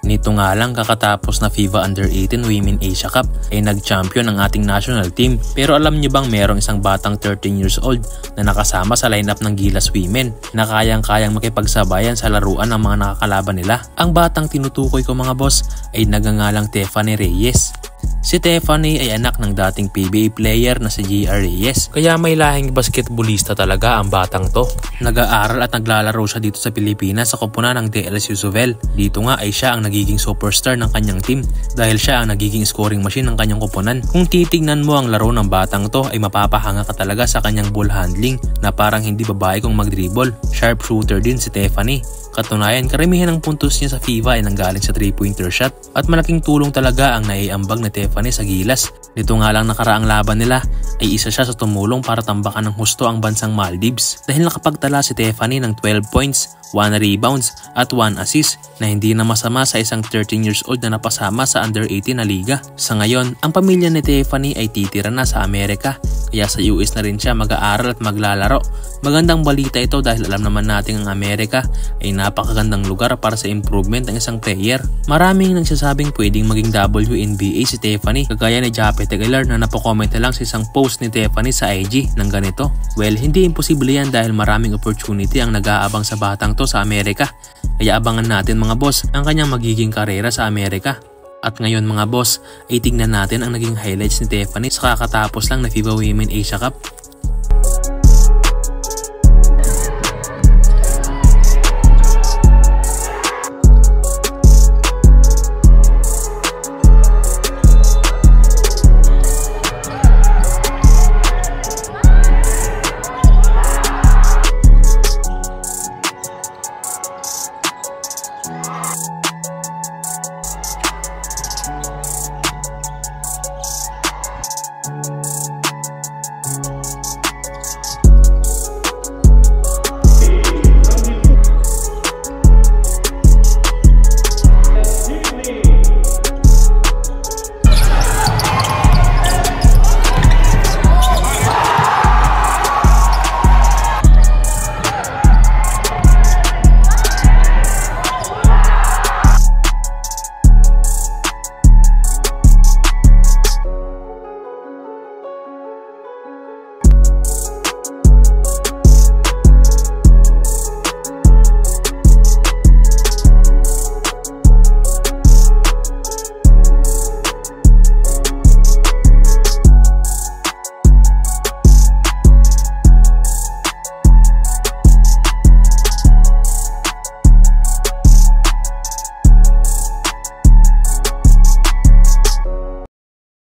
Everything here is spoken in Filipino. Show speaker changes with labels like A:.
A: Nito nga lang kakatapos na FIBA Under-18 Women Asia Cup ay nag-champion ang ating national team. Pero alam niyo bang merong isang batang 13 years old na nakasama sa lineup ng Gilas Women na kayang-kayang makipagsabayan sa laruan ng mga nakakalaban nila? Ang batang tinutukoy ko mga boss ay nagangalang Tiffany Reyes. Si Tiffany ay anak ng dating PBA player na si J.R. Reyes, kaya may lahing basketballista talaga ang batang to. Nag-aaral at naglalaro siya dito sa Pilipinas sa koponan ng DLS Yusuvel. Dito nga ay siya ang nagiging superstar ng kanyang team dahil siya ang nagiging scoring machine ng kanyang koponan. Kung titignan mo ang laro ng batang to ay mapapahanga ka talaga sa kanyang ball handling na parang hindi babae kung mag-dribble. Sharp shooter din si Tiffany. Katunayan, karamihan ng puntos niya sa FIBA ay nanggaling sa 3-pointer shot at malaking tulong talaga ang naiambag na Tiffany sa Gilas. Nito nga lang nakaraang laban nila ay isa siya sa tumulong para tambakan ng husto ang bansang Maldives dahil nakapagtala si Tiffany ng 12 points, 1 rebounds at 1 assist na hindi na masama sa isang 13 years old na napasama sa under-18 na liga. Sa ngayon, ang pamilya ni Tiffany ay titira na sa Amerika kaya sa US na rin siya mag-aaral at maglalaro. Magandang balita ito dahil alam naman natin ang Amerika ay napakagandang lugar para sa improvement ng isang player. Maraming nagsasabing pwedeng maging WNBA si Tiffany kagaya ni Japet Aguilar na napocomment na lang sa isang post ni Tiffany sa IG ng ganito. Well, hindi imposible yan dahil maraming opportunity ang nag-aabang sa batang to sa Amerika. Kaya abangan natin mga boss ang kanyang magiging karera sa Amerika. At ngayon mga boss ay tingnan natin ang naging highlights ni Tiffany sa kakatapos lang na FIBA Women Asia Cup.